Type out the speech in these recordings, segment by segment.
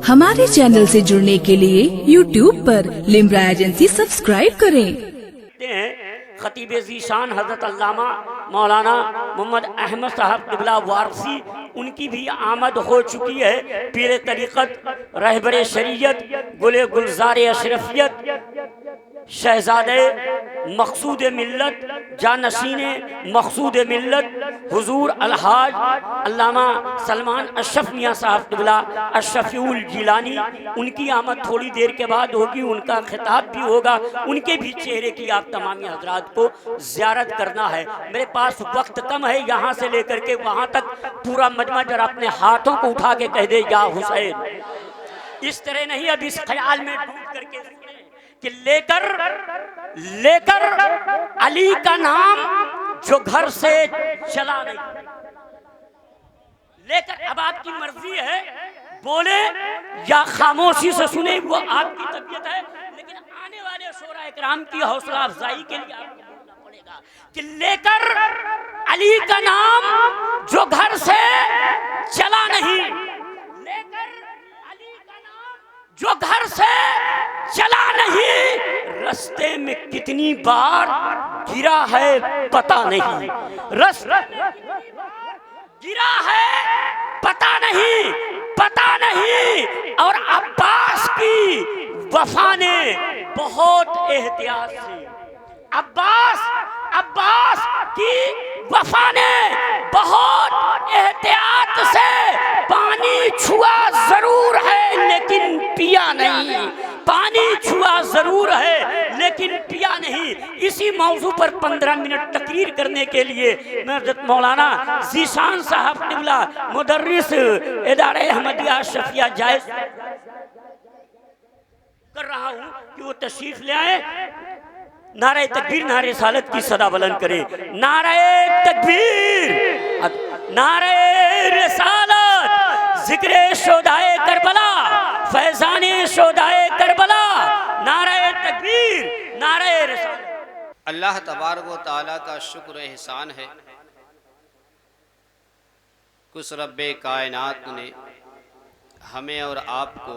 हमारे चैनल से जुड़ने के लिए YouTube पर लिम्रा एजेंसी सब्सक्राइब करें। खतीब ज़ीशान हज़रत अल्लामा मौलाना मोहम्मद अहमद साहब क़िबला वारसी, उनकी भी आमद हो चुकी है। पीर तरीक़त, रहबर शरीयत, गुले गुलजार अशरफियत, शहजादे मकसूद मिल्लत, जानशीन मकसूद मिल्लत हुजूर अलहाज अल्लामा सलमान अशरफ मियाँ साहब क़िबला अशरफुल जिलानी, उनकी आमद थोड़ी देर के बाद होगी। उनका खिताब भी होगा। उनके भी चेहरे की आप तमामी हजरात को ज़ियारत करना है। मेरे पास वक्त कम है, यहाँ से लेकर के वहाँ तक पूरा मजमा जरा अपने हाथों को उठा के कह दे या हुसैन। इस तरह नहीं, अब इस ख्याल में डूब करके कि लेकर अली का नाम जो घर से चला नहीं, लेकर अब आपकी मर्जी है, बोले या खामोशी से सुने, वो आपकी तबीयत है। लेकिन आने वाले शोरा इकराम की हौसला अफजाई के लिए आपको बोलना पड़ेगा कि लेकर अली का नाम जो घर से चला नहीं, लेकर अली का नाम जो घर से चला नहीं, रास्ते में कितनी बार गिरा है पता नहीं, रास्ते में गिरा है पता नहीं। और अब्बास की वफा ने बहुत एहतियात से, अब्बास की वफा ने बहुत एहतियात से पानी छुआ जरूर है लेकिन पिया नहीं, पानी छुआ जरूर है लेकिन पिया नहीं। इसी मौजू पर 15 मिनट तकरीर करने के लिए मैं हज़रत मौलाना ज़ीशान साहब क़िबला मुदर्रिस इदारे अहमदिया शफिया जायज़ कर रहा हूँ कि वो तशरीफ ले आए। नारे तकबीर, नारे सालत की सदा बुलंद करे। नारे तकबीर, नारे रिसालत, जिक्रे शोदाए करबला, फैजाने शोदाए करबला, नारे तकबीर, नारे रिसालत। अल्लाह तबारक व तआला का शुक्र एहसान है कि उस रब्बे कायनात ने हमें और आपको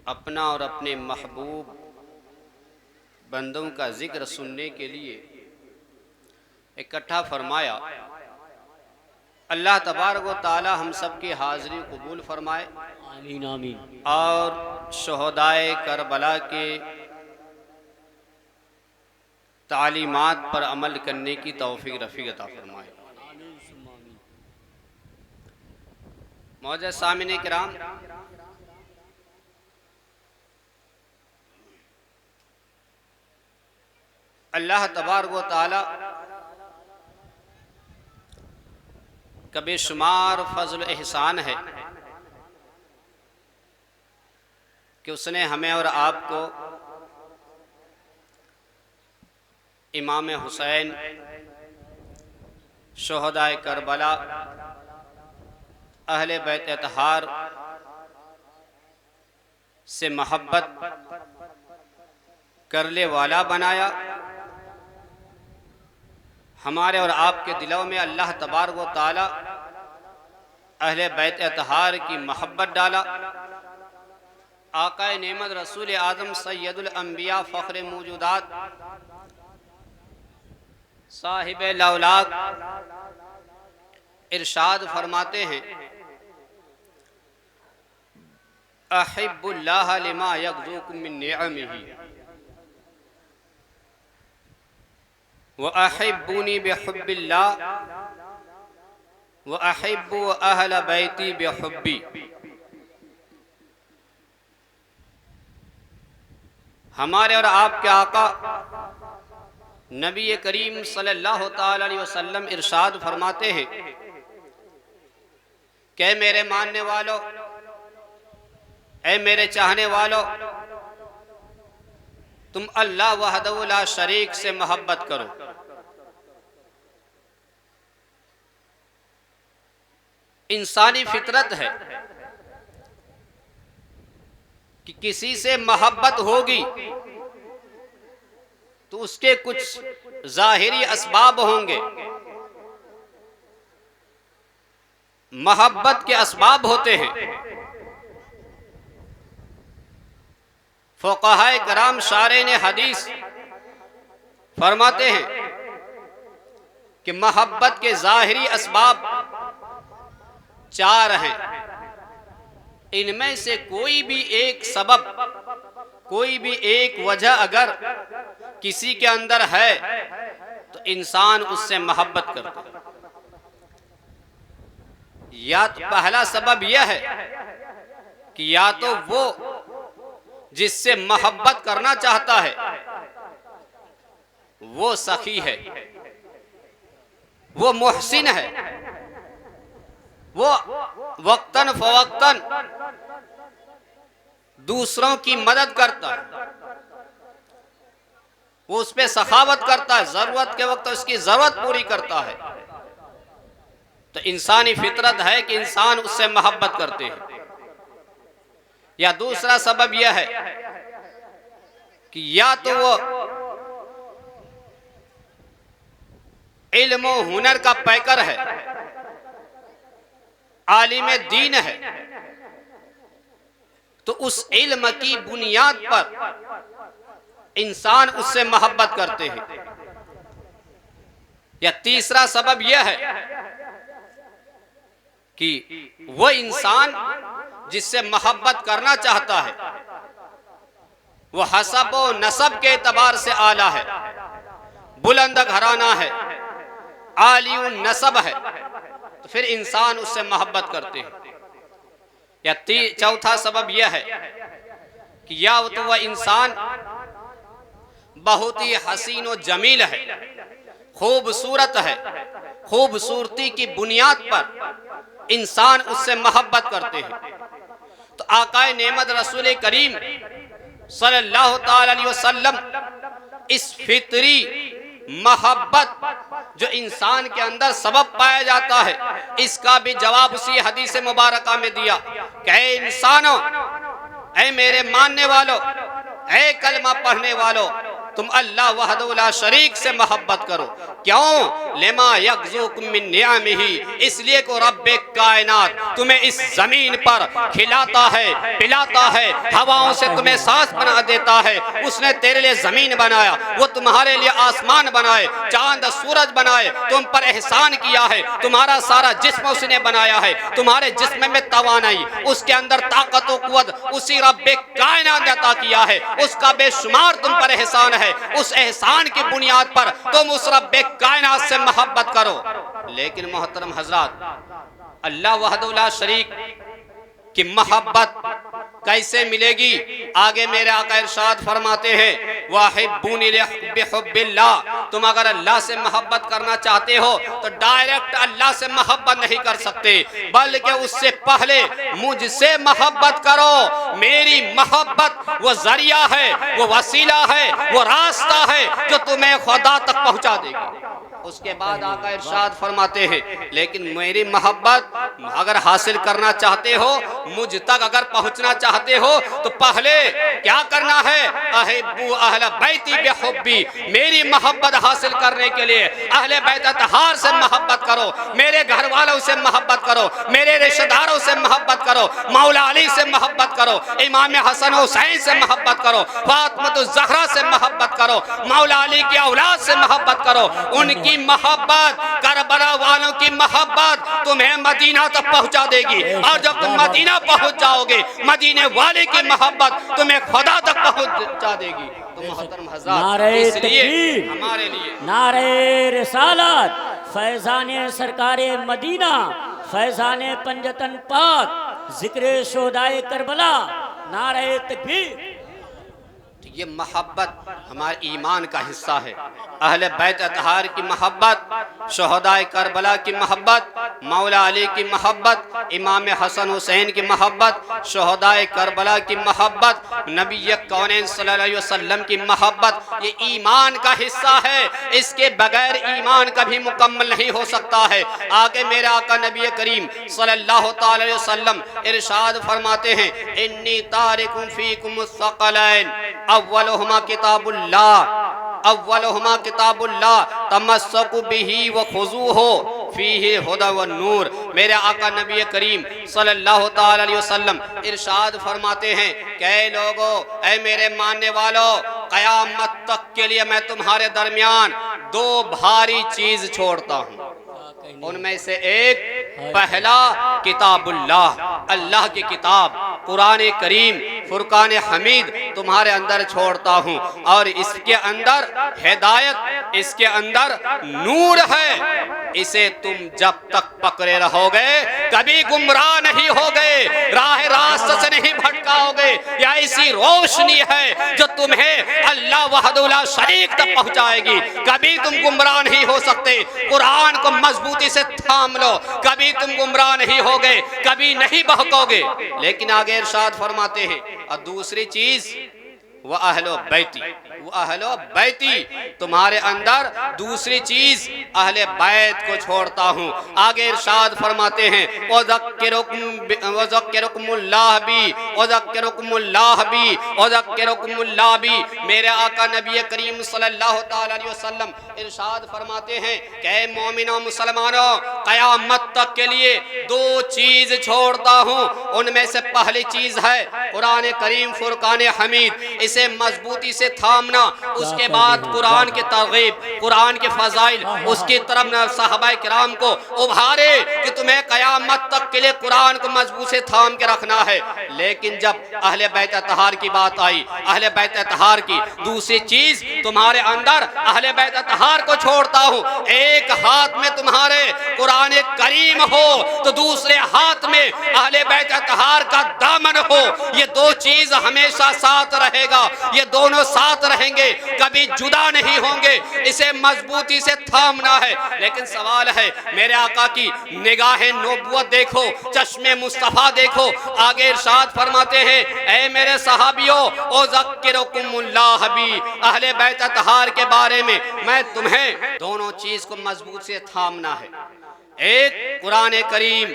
अपना और अपने महबूब बंदों का जिक्र सुनने के लिए इकट्ठा फरमाया। अल्लाह तबारक व तआला हम सब की हाज़िरी कबूल फरमाए, आमीन आमीन। और शोहदाए करबला के तालीमात पर अमल करने की तौफीक रफ़ीक अता फरमाए। मौजूद सामिन किराम, अल्लाह तबारक व तआला का बेशुमार फजल एहसान है कि उसने हमें और आपको इमाम हुसैन, शोहदाए करबला, अहले बैत अतहार से मोहब्बत करने वाला बनाया। हमारे और आपके दिलों में अल्लाह तबारक व तआला अहले बैत अतहार की मोहब्बत डाला। आकाए नेमत रसूल आज़म सैयदुल अंबिया फ़ख्र मौजूदात साहिब लौलाक इरशाद फरमाते हैं, अहिब्बुल्लाह लिमा यग़ज़ूकुम मिन निअमिही व अहिब्बुनी बिहुब्बिल्लाह व अहिब्बु अहल बैती बिहुब्बी। हमारे और आपके आका नबी करीम सल्लल्लाहु ताला अलैहि वसल्लम इरशाद फरमाते हैं कि मेरे मानने वालों, ऐ मेरे चाहने वालों, तुम अल्लाह वहदहु ला शरीक से मोहब्बत करो। इंसानी फितरत है कि किसी से मोहब्बत होगी तो उसके कुछ जाहिरी असबाब होंगे, मोहब्बत के असबाब होते हैं। फुक़हाए कराम शारे ने हदीस फरमाते हैं कि मोहब्बत के ज़ाहिरी असबाब 4 हैं। इनमें से कोई भी एक सबब, कोई भी एक वजह अगर किसी के अंदर है तो इंसान उससे मोहब्बत करता है। या तो पहला सबब यह है कि या तो वो जिससे मोहब्बत करना चाहता है वो सखी है, वो मुहसिन है, वो वक्तन फवक्तन दूसरों की मदद करता है, वो उस पर सखावत करता है, जरूरत के वक्त उसकी जरूरत पूरी करता है। तो इंसानी फितरत है कि इंसान उससे मोहब्बत करते हैं। या दूसरा सबब यह है कि या तो वो इल्म और हुनर का पैकर है, आलिम दीन है, तो उस इल्म की बुनियाद पर इंसान उससे मोहब्बत करते हैं। या तीसरा सबब यह है कि वो इंसान जिससे मोहब्बत करना चाहता है वो हसब व नसब के एतबार से आला है, बुलंद घराना है, आलियुन नसब है, तो फिर इंसान उससे मोहब्बत करते हैं। या चौथा सबब यह है कि या तो वह इंसान बहुत ही हसीन व जमील है, खूबसूरत है, खूबसूरती की बुनियाद पर इंसान उससे मोहब्बत करते हैं। तो आकाए नेमत रसूल करीम सल्लल्लाहु ताला अलैहि वसल्लम इस फितरी मोहब्बत जो इंसान के अंदर सबब पाया जाता है, इसका भी जवाब उसी हदीस मुबारका में दिया कि ऐ इंसानों, ऐ मेरे मानने वालों, ऐ कलमा पढ़ने वालों, तुम अल्लाह वहदहु ला शरीक से मोहब्बत करो। क्यों? लेमा यग़ज़ुकुम मिन निअमिही, इसलिए को रब्बे कायनात तुम्हें इस जमीन पर खिलाता है, पिलाता है, हवाओं से तुम्हें सांस बना देता है। उसने तेरे लिए जमीन बनाया, वो तुम्हारे लिए आसमान बनाए, चांद सूरज बनाए, तुम पर एहसान किया है, तुम्हारा सारा जिस्म उसने बनाया है, तुम्हारे जिस्म में तवानाई, उसके अंदर ताकत व कुव्वत उसी रब्बे कायनात ने अता किया है, उसका बेशुमार तुम पर एहसान है। उस एहसान की बुनियाद पर तुम उस रब्बे कायनात से मोहब्बत करो। लेकिन मोहतरम हजरात, अल्लाह वहदहु ला शरीक की मोहब्बत कैसे मिलेगी? आगे मेरे आका इरशाद फरमाते हैं वाहिब्बूनी बिहुब्बिल्लाह, तुम अगर अल्लाह से मोहब्बत करना चाहते हो तो डायरेक्ट अल्लाह से मोहब्बत नहीं कर सकते, बल्कि उससे पहले मुझसे मोहब्बत करो। मेरी मोहब्बत वो जरिया है, वो वसीला है, वो रास्ता है जो तुम्हें खुदा तक पहुंचा देगी। उसके बाद आका इरशाद फरमाते हैं लेकिन मेरी मोहब्बत अगर हासिल करना चाहते हो, मुझ तक अगर पहुंचना चाहते हो तो पहले क्या करना है? अहिब्बू अहले बैती बिहुब्बी, मेरी मोहब्बत हासिल करने के लिए अहले बैत अतहार से मोहब्बत करो, मेरे घर वालों से मोहब्बत करो, मेरे रिश्तेदारों से मोहब्बत करो, मौला अली से मोहब्बत करो, इमाम हसन हुसैन से मोहब्बत करो, फातिमा ज़हरा से मोहब्बत करो, मौला अली की औलाद से मोहब्बत करो। उनकी मोहब्बत, करबला वालों की मोहब्बत तुम्हें मदीना तक पहुंचा देगी, और जब तुम मदीना पहुंच जाओगे, मदीने वाले की मोहब्बत तुम्हें खुदा तक पहुंचा देगी। तो मोहतरम हज़रात, इसलिए हमारे लिए नारे रिसालत, फैज़ाने सरकारे मदीना, फैज़ाने पंजतन पाक, जिक्र शोदाए करबला, नारे तकबीर। ये मोहब्बत हमारे ईमान का हिस्सा है। अहले बैत अतहार की मोहब्बत, शहदाए करबला की मोहब्बत, मौला अली की मोहब्बत, इमाम हसन हुसैन की मोहब्बत, शहदाए करबला की मोहब्बत, नबी कौनैन सल्लल्लाहु अलैहि वसल्लम की मोहब्बत, ये ईमान का हिस्सा है। इसके बगैर ईमान कभी मुकम्मल नहीं हो सकता है। आगे मेरे आका नबी करीम सल्लल्लाहु अलैहि वसल्लम इरशाद फरमाते हैं इन्नी तारिकुम फीकुम सक़लैन अव्वलुहुमा किताबुल्लाह, अव्वलुहुमा किताबुल्लाह तमस्सकु बिही व खुज़ूहु फीही हुदा व नूर। मेरे आका नबी करीम सल्लल्लाहु ताला अलैहि वसल्लम इरशाद फरमाते हैं कि ऐ लोगों, ऐ मेरे मानने वालों, क़यामत तक के लिए मैं तुम्हारे दरमियान दो भारी चीज छोड़ता हूँ। उनमें से एक, पहला किताबुल्लाह, अल्लाह की किताब कुरान करीम फुरकान हमीद तुम्हारे अंदर छोड़ता हूँ, और इसके अंदर हिदायत, इसके अंदर नूर है। इसे तुम जब तक पकड़े रहोगे कभी गुमराह नहीं होगे, राह रास्त से नहीं भटकाओगे। या ऐसी रोशनी है जो तुम्हें अल्लाह वहदहू ला शरीक तक पहुंचाएगी। कभी तुम गुमराह नहीं हो सकते। कुरान को मजबूती से थाम लो, कभी तुम गुमराह नहीं होगे, कभी नहीं बहकोगे। लेकिन आगे इरशाद फरमाते हैं, और दूसरी चीज वह अहलो बैती, वह अहलो बैती, तुम्हारे अंदर दूसरी चीज अहले बैत को छोड़ता हूँ। आगे इरशाद फरमाते हैं, मेरे आका नबी करीम सल्लल्लाहु ताला अलैहि वसल्लम इरशाद फरमाते हैं कि मोमिनो मुसलमानों, क़यामत तक के लिए दो चीज छोड़ता हूँ। उनमें से पहली चीज है कुरान करीम फुरकान हमीद, इसे मजबूती से थामना। उसके बाद कुरान के तरगीब, कुरान के फजाइल, उसकी तरफ सहाबाए किराम को उभारे कि तुम्हें क़यामत तक के लिए कुरान को मजबूत से थाम के रखना है। लेकिन जब अहले बैत तहार की बात आई, अहले बैत तहार की दूसरी चीज तुम्हारे अंदर अहले बैत तहार को छोड़ता हूँ। एक हाथ में तुम्हारे कुरान करीम हो तो दूसरे हाथ में अहले बैत तहार का दामन हो। ये दो चीज हमेशा साथ रहेगा, ये दोनों साथ रहेंगे, कभी जुदा नहीं होंगे। इसे मजबूती से थामना है। लेकिन सवाल है, मेरे आका की निगाहे नबुवत देखो, चश्मे मुस्तफा देखो। आगे इरशाद फरमाते हैं, ऐ मेरे सहाबियों, ओ ज़क्किरुकुमुल्लाह बी, अहले बैत तहार के बारे में मैं तुम्हें दोनों चीज को मजबूत से थामना है। एक कुरान करीम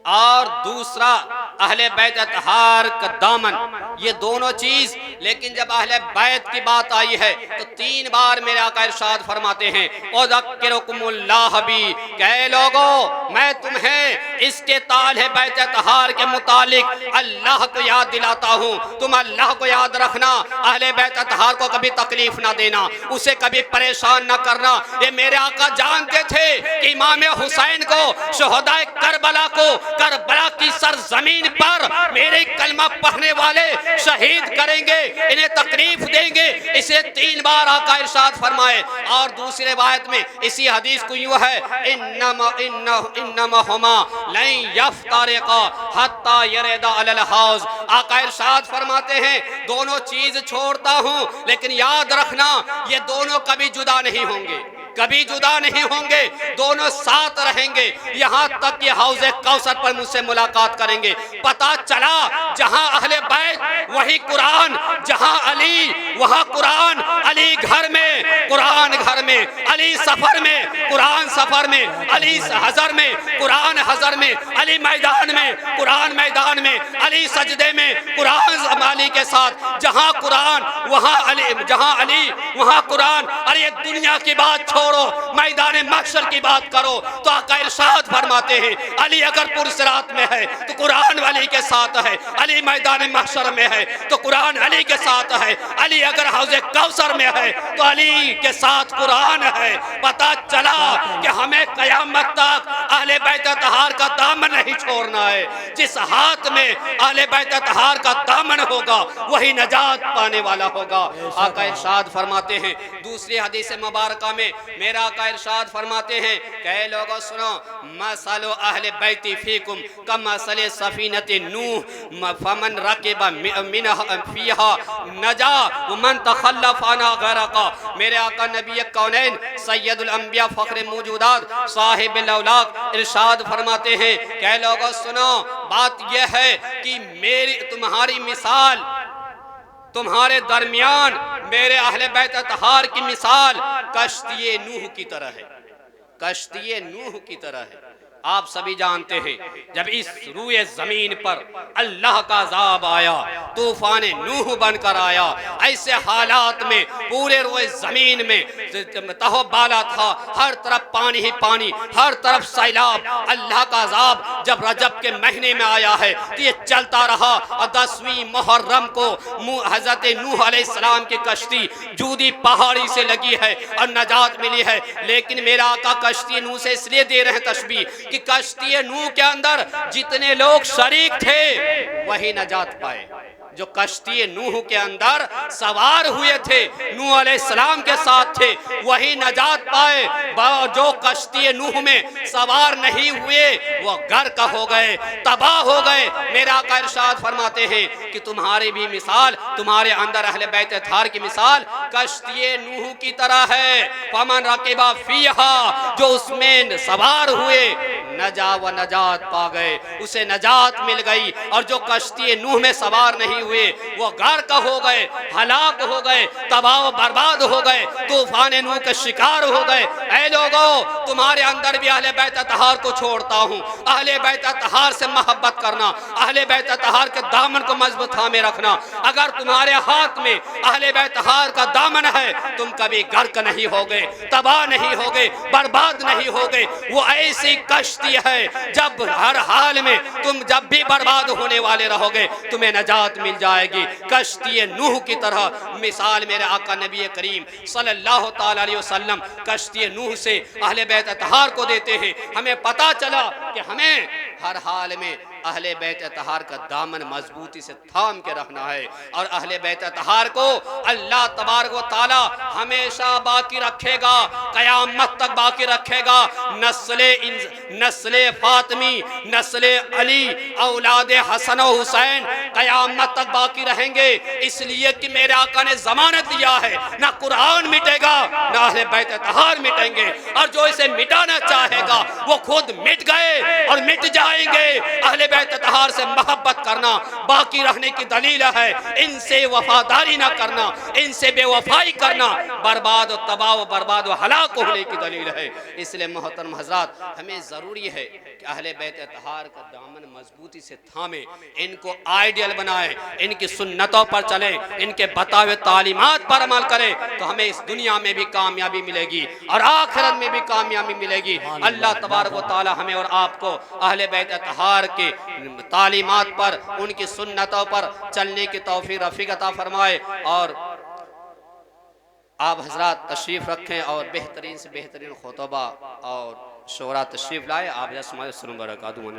और दूसरा अहले बैत तहार का दामन, ये दोनों चीज। लेकिन जब अहले बैत की बात आई है तो 3 बार मेरे आका इरशाद फरमाते हैं, ओ ज़क्किरुकुमुल्लाह बी, कहे लोगों मैं तुम्हें इसके ताले बैत तहार के मुतालिक अल्लाह को याद दिलाता हूँ। तुम अल्लाह को याद रखना, अहले बैत तहार को कभी तकलीफ ना देना, उसे कभी परेशान ना करना। ये मेरे आका जानते थे कि इमाम हुसैन को, शोहदाए करबला को, करबला की सरजमीन पर मेरे कलमा पढ़ने वाले शहीद करेंगे, इन्हें तकलीफ देंगे। इसे 3 बार आका इरशाद फरमाए। और दूसरी रिवायत में इसी हदीस को यूं है, इन्नमा लन यफ्तारिका हत्ता यरदा अलल हौज। आका इरशाद फरमाते हैं, दोनों चीज छोड़ता हूं, लेकिन याद रखना ये दोनों कभी जुदा नहीं होंगे, कभी जुदा नहीं होंगे, दोनों साथ रहेंगे। यहाँ तक कि हौज़े कौसर पर मुझसे मुलाकात करेंगे। पता चला जहाँ अहले बैत वही कुरान, जहाँ अली वहाँ कुरान। अली घर में, कुरान घर में, अली सफर में, कुरान सफर में, अली हजर में, कुरान हजर में, अली मैदान में, कुरान मैदान में, अली सजदे में, कुरान अली के साथ। जहाँ कुरान वहाँ अली, जहाँ अली वहाँ कुरान। अरे दुनिया की बात छोड़ो, मैदान महशर की बात करो। तो आका इरशाद फरमाते हैं, अली अगर पुरसरात में है तो कुरान अली के साथ है, अली मैदान महशर में है तो कुरान अली के साथ है, अली अगर हौज़े कौसर में है तो अली के साथ कुरान है। पता चला कि हमें क़यामत तक अहले बैत तहार का दामन नहीं छोड़ना है। जिस हाथ में अहले बैत तहार का दामन होगा वही नजात पाने वाला होगा। आका इरशाद फरमाते हैं दूसरी हदीस मुबारका में, मेरा आका इरशाद फरमाते हैं, कहे लोगों सुनो, मसलो अहले बैती फीकुम कमसले सफीनति नूह फमन रकिबा मिनहा फीहा नजा वमन तखल्लफ अना गरका। मेरे आका नबी कौनैन सैयदुल अंबिया फख्र मौजूदात साहिबुल औलाद इरशाद फरमाते हैं, कहे लोगों सुनो, बात यह है कि मेरी तुम्हारी मिसाल, तुम्हारे दरमियान मेरे अहले बैत तहार की मिसाल कश्ती नूह की तरह है, कश्ती नूह की तरह है। आप सभी जानते हैं जब इस रूए जमीन पर अल्लाह का अज़ाब आया, तूफान नूह बनकर आया, ऐसे हालात में पूरे रूए जमीन में तहबाला था, हर तरफ पानी ही पानी, हर तरफ सैलाब। अल्लाह का अज़ाब जब रजब के महीने में आया है तो ये चलता रहा और 10वीं मुहर्रम को हजरत नूह अलैहिस्सलाम की कश्ती जूदी पहाड़ी से लगी है और नजात मिली है। लेकिन मेरा आका कश्ती नूह से इसलिए दे रहे हैं तशबीह कि कश्ती नूह के अंदर जितने लोग शरीक थे वही नजात पाए। जो कश्ती नूह के अंदर सवार हुए थे, नूह अलैहिस्सलाम के साथ थे, वही नजात पाए। जो कश्ती नूह में सवार नहीं हुए वो गर्क हो गए, तबाह हो गए। मेरा आका इरशाद फरमाते हैं कि तुम्हारी भी मिसाल, तुम्हारे अंदर अहले बैत अतहार की मिसाल कश्ती नूह की तरह है। फमन रकिबा फीहा, जो उसमें सवार हुए नजा व नजात पा गए, उसे नजात मिल गई। और जो कश्ती नूह में सवार नहीं हुए वो गर्क हो गए, हलाक हो गए, तबाह बर्बाद हो गए, तूफान नूह के शिकार हो गए। ऐ लोगों, तुम्हारे अंदर भी अहले बैत अतहार को छोड़ता हूँ। अहले बैत अतहार से मोहब्बत करना, अहले बैत अतहार के दामन को मजबूत थामे रखना। अगर तुम्हारे हाथ में अहले बैत अतहार का दामन है, तुम कभी गर्क नहीं होगे, तबाह नहीं होगे, बर्बाद नहीं होगे। वो ऐसी कश्ती है जब हर हाल में तुम जब भी बर्बाद होने वाले रहोगे तुम्हें नजात मिल जाएगी। कश्ती नूह की तरह मिसाल मेरे आका नबी करीम सल्लल्लाहु ताला अलैहि वसल्लम कश्ती नूह से अहले बैत अतहार को देते हैं। हमें पता चला कि हमें हर हाल में अहले बैत अतहार का दामन मजबूती से थाम के रखना है। और अहले बैत अतहार को अल्लाह तबारक व तआला हमेशा बाकी रखेगा, कयामत तक बाकी रखेगा। नस्ले फातिमी, नस्ले अली, औलाद हसन और हुसैन कयामत तक बाकी रहेंगे। इसलिए कि मेरे आका ने जमानत दिया है, ना कुरान मिटेगा ना अहले बैत अतहार मिटेंगे। और जो इसे मिटाना चाहेगा वो खुद मिट गए और मिट जाएंगे। अहले बैत अतहार से मोहब्बत करना बाकी रहने की दलील है। इनसे वफादारी ना करना, इनसे बेवफाई करना बर्बाद और तबाह व बर्बाद व हलाक होने की दलील है। इसलिए मोहतरम हज़रात, हमें ज़रूरी है कि अहले बैत अतहार का दामन मजबूती से थामे, इनको आइडियल बनाए, इनकी सुन्नतों पर चले, इनके बतावे तालीमात पर अमल करें, तो हमें इस दुनिया में भी कामयाबी मिलेगी और आखिरत में भी कामयाबी मिलेगी। अल्लाह तबारक व तआला हमें और आपको अहले बैत अतहार के तालीमात पर, उनकी सुन्नतों पर चलने की तौफीक रफ़ीक अता फरमाए। और आप हजरात तशरीफ़ रखें और बेहतरीन से बेहतरीन खुतबा और शोरा तशरीफ़ लाए। आप जस्मा बरकातहू।